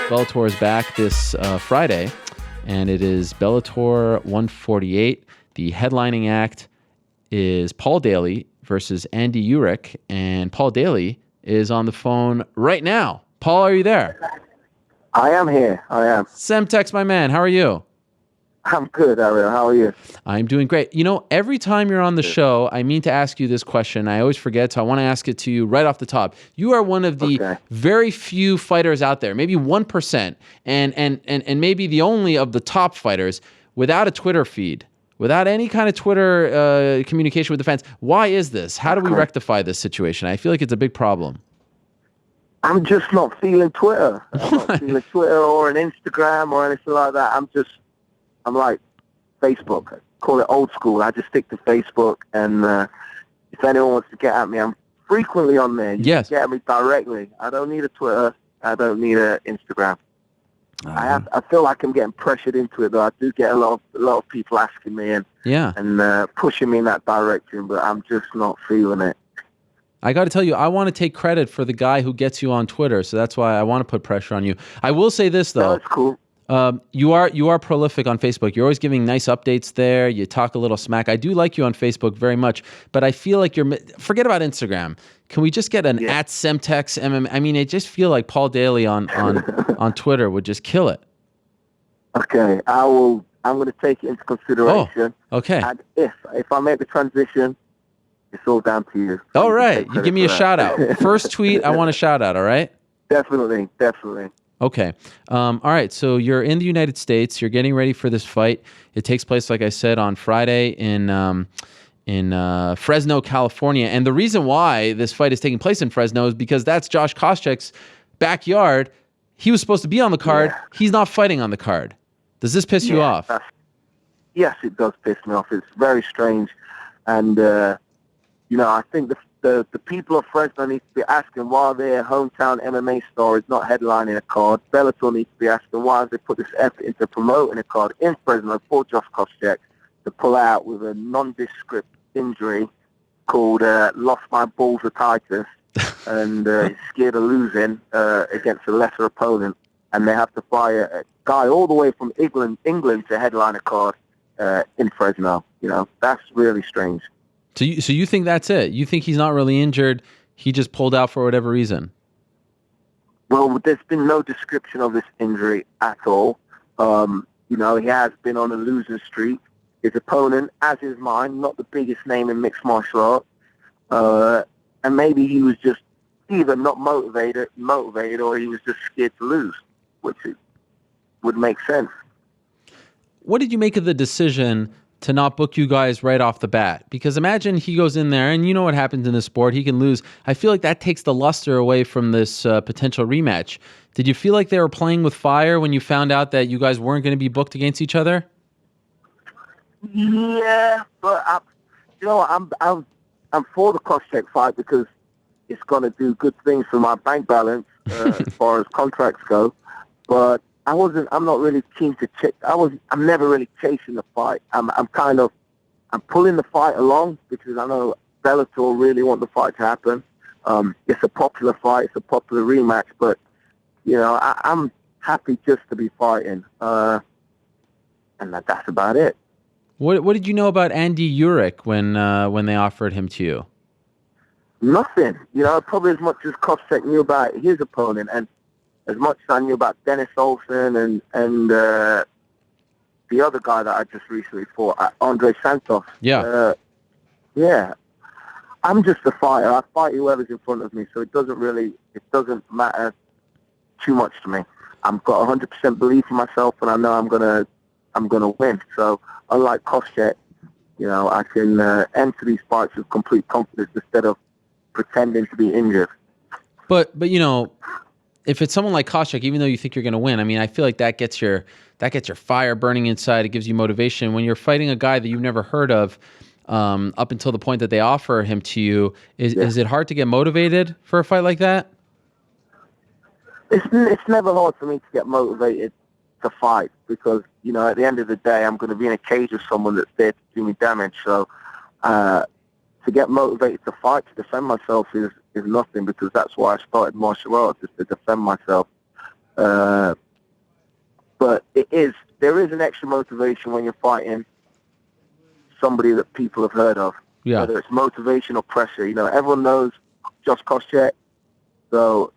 Bellator is back this Friday, and it is Bellator 148. The headlining act is Paul Daley versus Andy Ulrich, and Paul Daley is on the phone right now. Paul, are you there? I am here. I am. Semtex, my man, how are you? I'm good, Ariel. How are you? I'm doing great. You know, every time you're on the show, I mean to ask you this question. I always forget, so I want to ask it to you right off the top. You are one of the very few fighters out there, maybe 1%, and maybe the only of the top fighters without a Twitter feed, without any kind of Twitter communication with the fans. Why is this? How do we rectify this situation? I feel like it's a big problem. I'm just not feeling Twitter. I'm not feeling Twitter or an Instagram or anything like that. I'm like Facebook. I call it old school. I just stick to Facebook, and if anyone wants to get at me, I'm frequently on there. You can get at me directly. I don't need a Twitter. I don't need an Instagram. I feel like I'm getting pressured into it, though. I do get a lot of people asking me and pushing me in that direction, but I'm just not feeling it. I got to tell you, I want to take credit for the guy who gets you on Twitter, so that's why I want to put pressure on you. I will say this, though. No, that's cool. You are prolific on Facebook. You're always giving nice updates there. You talk a little smack. I do like you on Facebook very much, but I feel like forget about Instagram. Can we just get an at Semtex MM? I mean, I just feel like Paul Daley on Twitter would just kill it. Okay, I'm going to take it into consideration. Oh, okay. And if I make the transition, it's all down to you. All right, you give me a shout out. First tweet, I want a shout out. All right. Definitely. Okay. All right. So you're in the United States. You're getting ready for this fight. It takes place, like I said, on Friday in Fresno, California. And the reason why this fight is taking place in Fresno is because that's Josh Koscheck's backyard. He was supposed to be on the card. Yeah. He's not fighting on the card. Does this piss you off? Yes, it does piss me off. It's very strange. And, I think the people of Fresno need to be asking why their hometown MMA star is not headlining a card. Bellator needs to be asking why they put this effort into promoting a card in Fresno for Josh Koscheck to pull out with a nondescript injury called lost my balls otitis and scared of losing against a lesser opponent. And they have to fire a guy all the way from England to headline a card in Fresno. That's really strange. So you think that's it? You think he's not really injured? He just pulled out for whatever reason? Well, there's been no description of this injury at all. He has been on a losing streak. His opponent, as is mine, not the biggest name in mixed martial arts. And maybe he was just either not motivated, or he was just scared to lose, which would make sense. What did you make of the decision to not book you guys right off the bat? Because imagine he goes in there, and you know what happens in this sport. He can lose. I feel like that takes the luster away from this potential rematch. Did you feel like they were playing with fire when you found out that you guys weren't going to be booked against each other? Yeah, but I'm for the Koscheck fight because it's going to do good things for my bank balance as far as contracts go. But I'm not really keen to check. I'm never really chasing the fight. I'm pulling the fight along because I know Bellator really want the fight to happen. It's a popular fight. It's a popular rematch, but I'm happy just to be fighting. And that's about it. What did you know about Andy Ulrich when they offered him to you? Nothing. Probably as much as Koscheck knew about his opponent, and as much as I knew about Dennis Olsen and the other guy that I just recently fought, Andre Santos. Yeah. I'm just a fighter. I fight whoever's in front of me, so it doesn't matter too much to me. I've got 100% belief in myself, and I know I'm gonna win. So unlike Koscheck, I can enter these fights with complete confidence instead of pretending to be injured. But if it's someone like Koscheck, even though you think you're going to win, I mean, I feel like that gets your fire burning inside. It gives you motivation. When you're fighting a guy that you've never heard of, up until the point that they offer him to you, is it hard to get motivated for a fight like that? It's never hard for me to get motivated to fight because, at the end of the day, I'm going to be in a cage with someone that's there to do me damage. So to get motivated to fight, to defend myself is nothing, because that's why I started martial arts, is to defend myself. But there is an extra motivation when you're fighting somebody that people have heard of. Yeah. Whether it's motivation or pressure. Everyone knows Josh Koscheck, so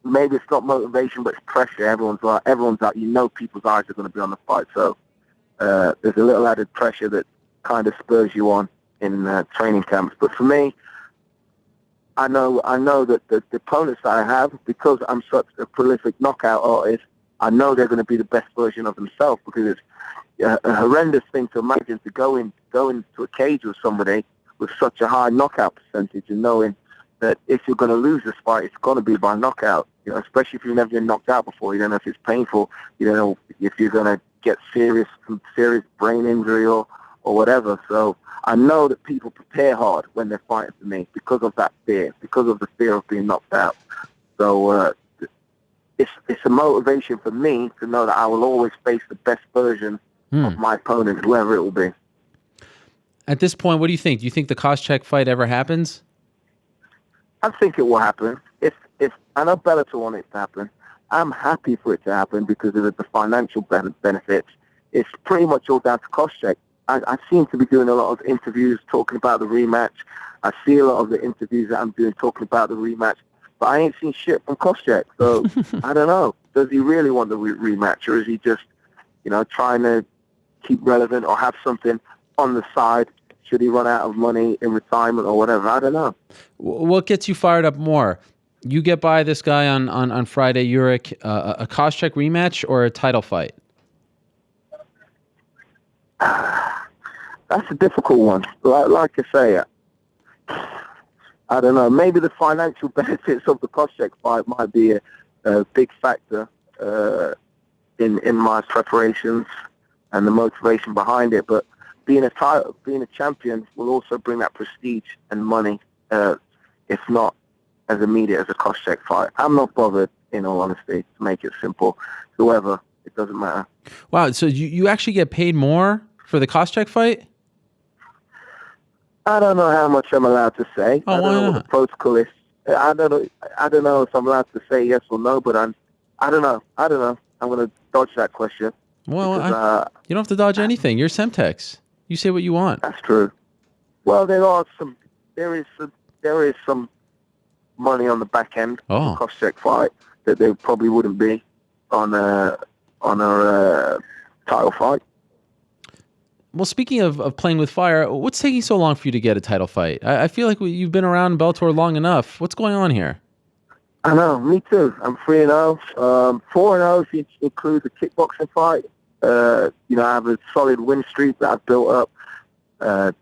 maybe it's not motivation, but it's pressure. Everyone's out. People's eyes are going to be on the fight. So there's a little added pressure that kind of spurs you on in training camps. But for me, I know that the opponents that I have, because I'm such a prolific knockout artist, I know they're going to be the best version of themselves, because it's a horrendous thing to imagine to go into a cage with somebody with such a high knockout percentage and knowing that if you're going to lose this fight, it's going to be by knockout. Especially if you've never been knocked out before. You don't know if it's painful. You don't know if you're going to get serious brain injury or whatever. So I know that people prepare hard when they're fighting for me because of that fear, because of the fear of being knocked out. So it's a motivation for me to know that I will always face the best version of my opponent, whoever it will be. At this point, what do you think? Do you think the Koscheck fight ever happens? I think it will happen. If I know Bellator want it to happen, I'm happy for it to happen because of the financial benefits. It's pretty much all down to Koscheck. I seem to be doing a lot of interviews talking about the rematch. I see a lot of the interviews that I'm doing talking about the rematch, but I ain't seen shit from Koscheck. So I don't know. Does he really want the rematch, or is he just, trying to keep relevant or have something on the side? Should he run out of money in retirement or whatever? I don't know. What gets you fired up more? You get by this guy on Friday, Ulrich, a Koscheck rematch or a title fight? That's a difficult one. Like I say, I don't know. Maybe the financial benefits of the Koscheck fight might be a big factor in my preparations and the motivation behind it. But being a champion will also bring that prestige and money, if not as immediate as a Koscheck fight. I'm not bothered, in all honesty, to make it simple. Whoever, it doesn't matter. Wow, so you actually get paid more for the Koscheck fight? I don't know how much I'm allowed to say. Oh, I don't know why what not? the protocol is. I don't know if I'm allowed to say yes or no, but I don't know. I'm going to dodge that question. Well, because, you don't have to dodge anything. You're Semtex. You say what you want. That's true. Well, there is some money on the back end of the Koscheck fight that there probably wouldn't be on a title fight. Well, speaking of playing with fire, what's taking so long for you to get a title fight? I feel like you've been around Bellator long enough. What's going on here? I know, me too. I'm 3-0. 4-0 if you include the kickboxing fight. I have a solid win streak that I've built up. I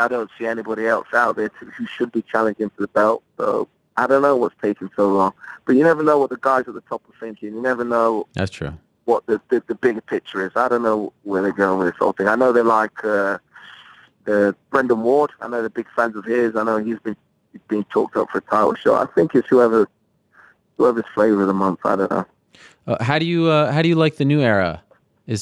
don't see anybody else out there who should be challenging for the belt. So I don't know what's taking so long. But you never know what the guys at the top are thinking. You never know. That's true. What the bigger picture is. I don't know where they're going with this whole thing. I know they like Brendan Ward. I know they're big fans of his. I know he's been talked up for a title shot. I think it's whoever's flavor of the month. I don't know. How do you like the new era?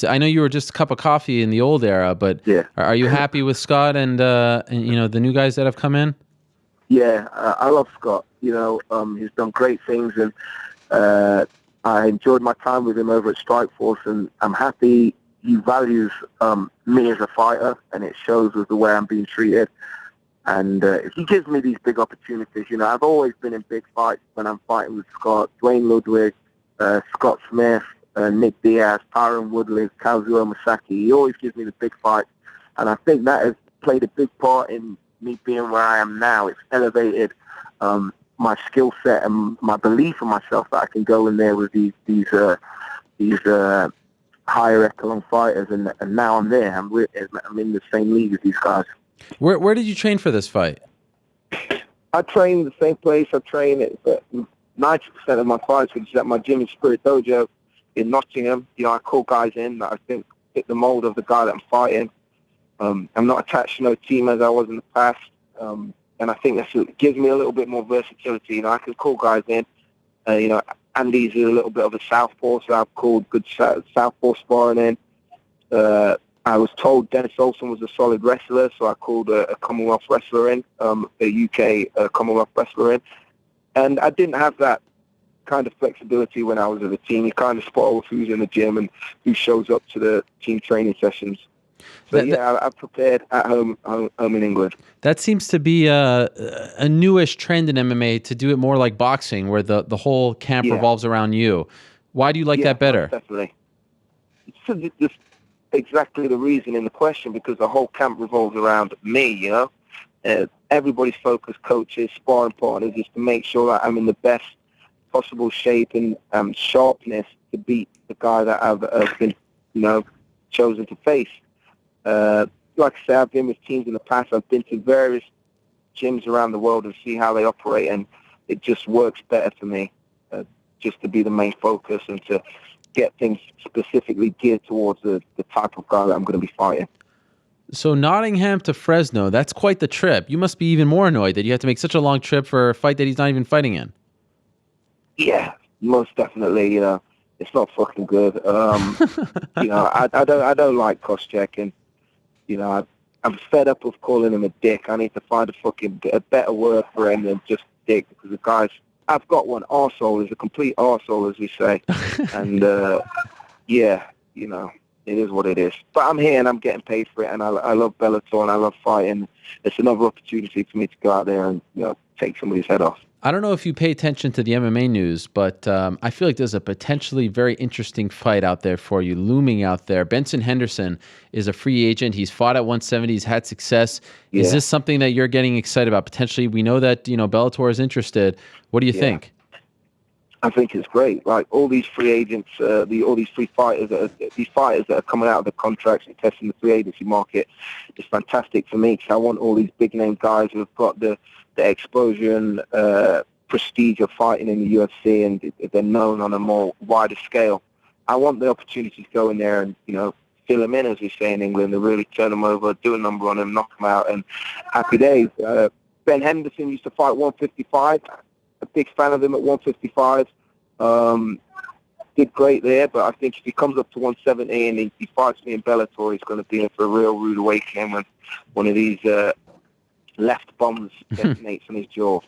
I know you were just a cup of coffee in the old era, but yeah. Are you happy with Scott and the new guys that have come in? Yeah, I love Scott. He's done great things, and I enjoyed my time with him over at Strikeforce, and I'm happy he values me as a fighter, and it shows with the way I'm being treated. And he gives me these big opportunities. I've always been in big fights when I'm fighting with Scott, Dwayne Ludwig, Scott Smith, Nick Diaz, Tyron Woodley, Kazuo Masaki. He always gives me the big fights, and I think that has played a big part in me being where I am now. It's elevated my skill set and my belief in myself that I can go in there with these higher echelon fighters, and now I'm there. I'm in the same league as these guys. Where did you train for this fight? I train in the same place. I train at 90% of my fights, which is at my gym in Spirit Dojo in Nottingham. I call guys in that I think fit the mold of the guy that I'm fighting. I'm not attached to no team as I was in the past. And I think that gives me a little bit more versatility. I can call guys in. Andy's a little bit of a southpaw, so I've called good southpaw sparring in. I was told Dennis Olsen was a solid wrestler, so I called a Commonwealth wrestler in, a UK Commonwealth wrestler in. And I didn't have that kind of flexibility when I was with the team. You kind of spot off who's in the gym and who shows up to the team training sessions. So I've prepared at home in England. That seems to be a newish trend in MMA to do it more like boxing, where the whole camp revolves around you. Why do you like that better? Definitely. So just exactly the reason in the question, because the whole camp revolves around me, you know. Everybody's focused, coaches, sparring partners, is to make sure that I'm in the best possible shape and sharpness to beat the guy that I've been, you know, chosen to face. Like I say, I've been with teams in the past. I've been to various gyms around the world and see how they operate, and it just works better for me, just to be the main focus and to get things specifically geared towards the type of guy that I'm going to be fighting. So Nottingham to Fresno, that's quite the trip. You must be even more annoyed that you have to make such a long trip for a fight that he's not even fighting in. Yeah, most definitely. You know, it's not fucking good. You know, I don't like Koscheck, and you know, I'm fed up of calling him a dick. I need to find a better word for him than just dick, because the guy's, I've got one, arsehole is a complete arsehole, as we say. And yeah, you know, it is what it is. But I'm here and I'm getting paid for it, and I love Bellator and I love fighting. It's another opportunity for me to go out there and, you know, take somebody's head off. I don't know if you pay attention to the MMA news, but I feel like there's a potentially very interesting fight out there for you, looming out there. Benson Henderson is a free agent. He's fought at 170. He's had success. Yeah. Is this something that you're getting excited about? Potentially, we know that, you know, Bellator is interested. What do you think? I think it's great. Like, all these free agents, all these free fighters, these fighters that are coming out of the contracts and testing the free agency market, is fantastic for me, because I want all these big name guys who have got the exposure and prestige of fighting in the UFC, and they're known on a more wider scale. I want the opportunity to go in there and, you know, fill them in, as we say in England, and really turn them over, do a number on them, knock them out, and happy days. Ben Henderson used to fight 155. A big fan of him at 155. Did great there, but I think if he comes up to 170 and he fights me in Bellator, he's going to be in for a real rude awakening when one of these left bombs detonates on his jaw.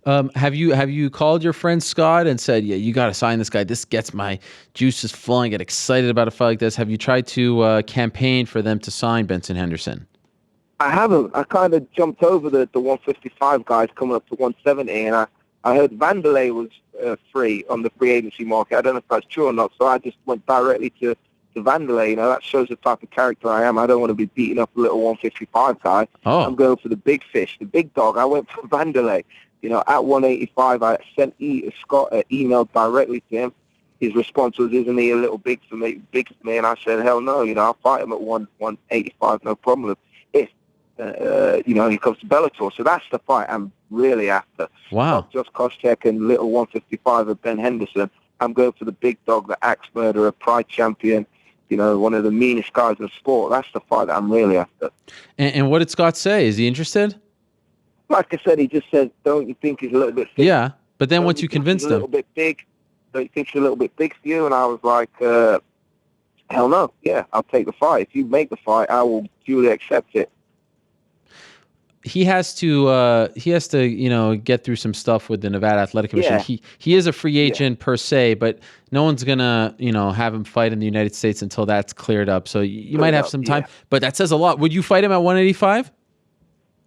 Have you called your friend Scott and said, yeah, you got to sign this guy? This gets my juices flowing. I get excited about a fight like this. Have you tried to campaign for them to sign Benson Henderson? I haven't. I kind of jumped over the 155 guys coming up to 170, and I heard Wanderlei was free on the free agency market. I don't know if that's true or not, so I just went directly to Wanderlei. You know, that shows the type of character I am. I don't want to be beating up a little 155 guy. Oh. I'm going for the big fish, the big dog. I went for Wanderlei. You know, at 185, I sent Scott an email directly to him. His response was, "Isn't he a little big for me?" And I said, "Hell no. You know, I'll fight him at 185, no problem. If you know, he comes to Bellator." So that's the fight I'm really after. Wow. Not just Koscheck and little 155 of Ben Henderson. I'm going for the big dog, the axe murderer, pride champion, you know, one of the meanest guys in sport. That's the fight that I'm really after. And what did Scott say? Is he interested? Like I said, he just said, "Don't you think he's a little bit big?" Yeah, but then once you convinced him. A little bit big. Don't you think he's a little bit big for you? And I was like, hell no. Yeah, I'll take the fight. If you make the fight, I will duly accept it. He has to, you know, get through some stuff with the Nevada Athletic Commission. Yeah. He is a free agent per se, but no one's gonna, you know, have him fight in the United States until that's cleared up. So you might have some time, but that says a lot. Would you fight him at 185?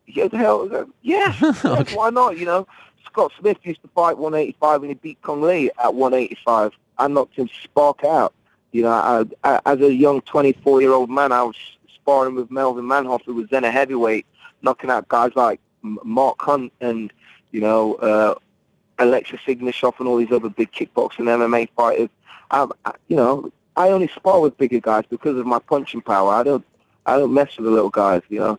Yeah, the hell, yeah. Okay. Why not? You know, Scott Smith used to fight 185 and he beat Kong Lee at 185. I knocked him spark out. You know, as a young 24-year-old man, I was sparring with Melvin Manhoff, who was then a heavyweight, knocking out guys like Mark Hunt and, you know, Alexis Ignashov and all these other big kickboxing MMA fighters. You know, I only spar with bigger guys because of my punching power. I don't mess with the little guys, you know.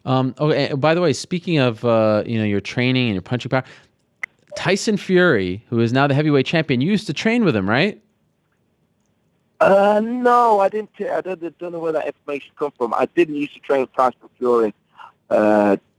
Okay. By the way, speaking of you know, your training and your punching power, Tyson Fury, who is now the heavyweight champion, you used to train with him, right? No, I didn't. I don't know where that information come from. I didn't used to train with Tyson Fury.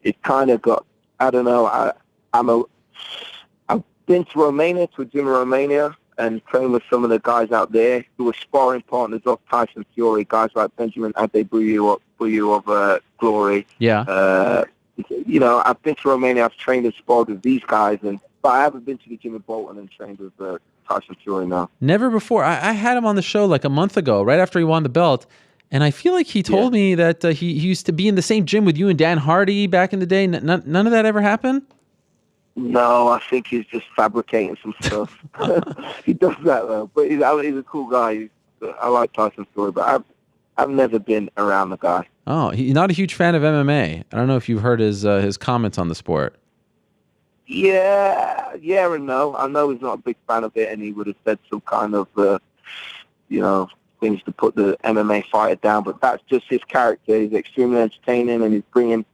It kind of got, I don't know. I've been to Romania, to a gym in Romania, and trained with some of the guys out there who were sparring partners of Tyson Fury, guys like Benjamin Adebuyu of Glory. Yeah. You know, I've been to Romania, I've trained and sparred with these guys, and But I haven't been to the gym in Bolton and trained with Tyson Fury now. Never before. I had him on the show like a month ago, right after he won the belt. And I feel like he told me that he used to be in the same gym with you and Dan Hardy back in the day. None of that ever happened? No, I think he's just fabricating some stuff. He does that, though. But he's a cool guy. I like Tyson Fury, but I've never been around the guy. Oh, he's not a huge fan of MMA. I don't know if you've heard his comments on the sport. Yeah and no. I know he's not a big fan of it, and he would have said some kind of, things to put the MMA fighter down, but that's just his character. He's extremely entertaining, and he's bringing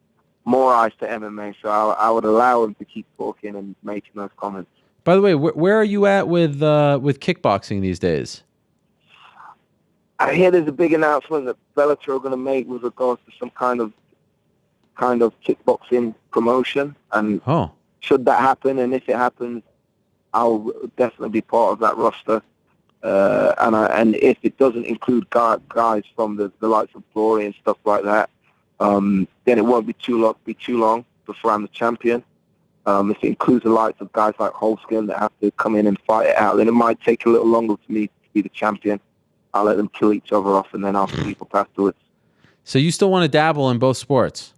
more eyes to MMA, so I would allow him to keep talking and making those comments. By the way, where are you at with kickboxing these days? I hear there's a big announcement that Bellator are going to make with regards to some kind of kickboxing promotion, and should that happen, and if it happens, I'll definitely be part of that roster. And if it doesn't include guys from the likes of Glory and stuff like that, then it won't be too long before I'm the champion. If it includes the likes of guys like Holskin that have to come in and fight it out, then it might take a little longer for me to be the champion. I'll let them kill each other off, and then I'll sleep up afterwards. So you still want to dabble in both sports?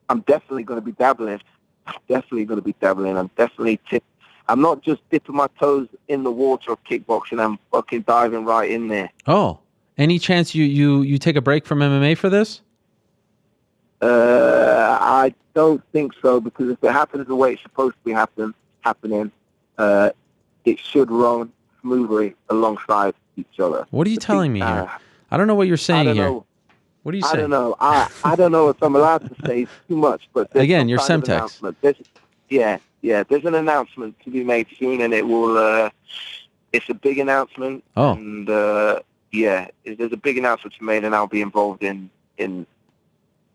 I'm definitely going to be dabbling. I'm not just dipping my toes in the water of kickboxing. I'm fucking diving right in there. Oh, any chance you take a break from MMA for this? I don't think so, because if it happens the way it's supposed to be happening, it should run smoothly alongside each other. What are you telling me here? I don't know what you're saying here. What are you saying? I don't know. I don't know if I'm allowed to say too much, but again, you're Semtex. There's an announcement to be made soon, and it will. It's a big announcement. Oh. And there's a big announcement to be made, and I'll be involved in the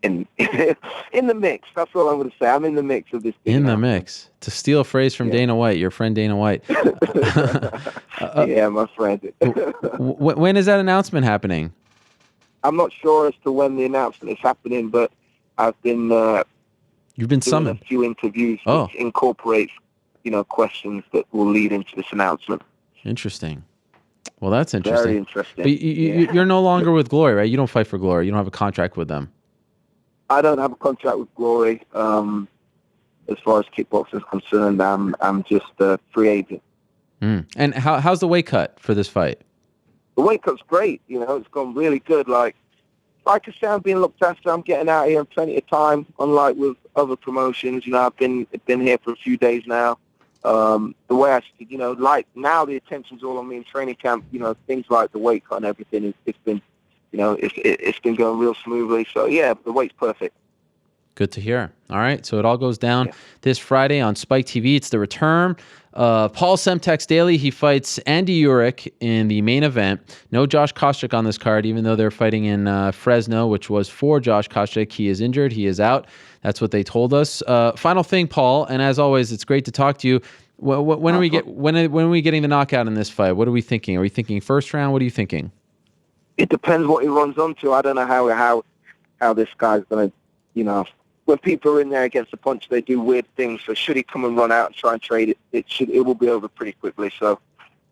mix. That's all I'm going to say. I'm in the mix of this. In the mix. To steal a phrase from Dana White, your friend Dana White. Yeah, my friend. When is that announcement happening? I'm not sure as to when the announcement is happening, but I've been. You've been doing summoned. A few interviews which incorporates, questions that will lead into this announcement. Interesting. Well, that's interesting. Very interesting. But you're no longer with Glory, right? You don't fight for Glory. You don't have a contract with them. I don't have a contract with Glory. As far as kickboxing is concerned, I'm just a free agent. And how's the weight cut for this fight? The weight cut's great. It's gone really good. Like I say, I'm being looked after. I'm getting out here in plenty of time, unlike with other promotions. I've been here for a few days now. The way like now the attention's all on me in training camp. Things like the weight cut and everything. It's been going real smoothly. So yeah, the weight's perfect. Good to hear. All right, so it all goes down this Friday on Spike TV. It's the return. Paul Semtex Daley, he fights Andy Ulrich in the main event. No Josh Koscheck on this card, even though they're fighting in Fresno, which was for Josh Koscheck. He is injured. He is out. That's what they told us. Final thing, Paul, and as always, it's great to talk to you. When are we getting the knockout in this fight? What are we thinking? Are we thinking first round? What are you thinking? It depends what he runs onto. I don't know how this guy's going to, when people are in there against the punch, they do weird things. So should he come and run out and try and trade it, it will be over pretty quickly. So,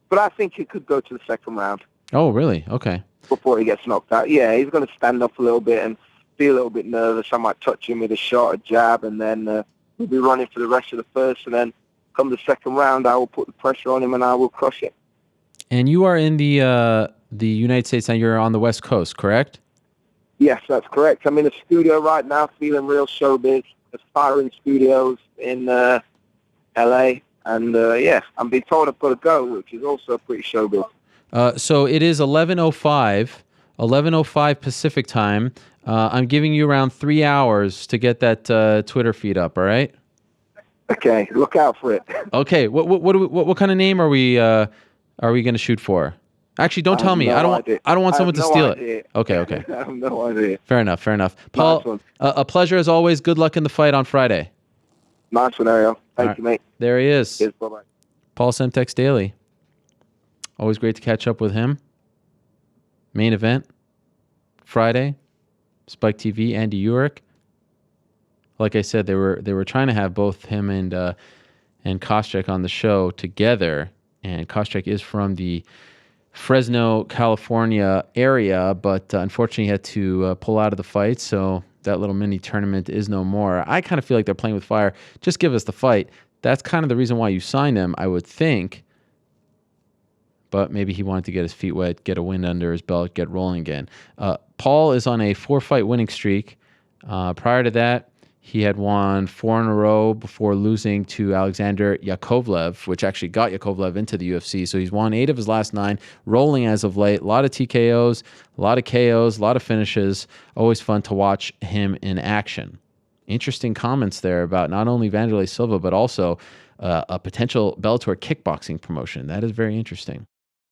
but I think it could go to the second round. Oh, really? Okay. Before he gets knocked out. Yeah, he's going to stand up a little bit and be a little bit nervous. I might touch him with a shot, a jab, and then we'll be running for the rest of the first. And then come the second round, I will put the pressure on him and I will crush it. And you are in the United States and you're on the West Coast, correct? Yes, that's correct. I'm in the studio right now, feeling real showbiz. Aspiring Studios in L.A. And, I'm being told I've got to go, which is also pretty showbiz. So it is 11:05 Pacific time. I'm giving you around 3 hours to get that Twitter feed up, all right? Okay, look out for it. Okay, what kind of name are we going to shoot for? Actually, don't tell me. I don't want someone to steal it. Okay. I have no idea. Fair enough. Paul, a pleasure as always. Good luck in the fight on Friday. Nice one, Ariel. Thank you, mate. There he is. Cheers, bye-bye. Paul Semtex Daley. Always great to catch up with him. Main event, Friday, Spike TV, Andy Ulrich. Like I said, they were trying to have both him and and Koscheck on the show together. And Koscheck is from the Fresno, California area, but unfortunately he had to pull out of the fight, so that little mini tournament is no more. I kind of feel like they're playing with fire. Just give us the fight. That's kind of the reason why you signed him, I would think. But maybe he wanted to get his feet wet, get a win under his belt, get rolling again. Paul is on a 4-fight winning streak. Prior to that, he had won 4 in a row before losing to Alexander Yakovlev, which actually got Yakovlev into the UFC. So he's won 8 of his last 9, rolling as of late. A lot of TKOs, a lot of KOs, a lot of finishes. Always fun to watch him in action. Interesting comments there about not only Wanderlei Silva, but also a potential Bellator kickboxing promotion. That is very interesting.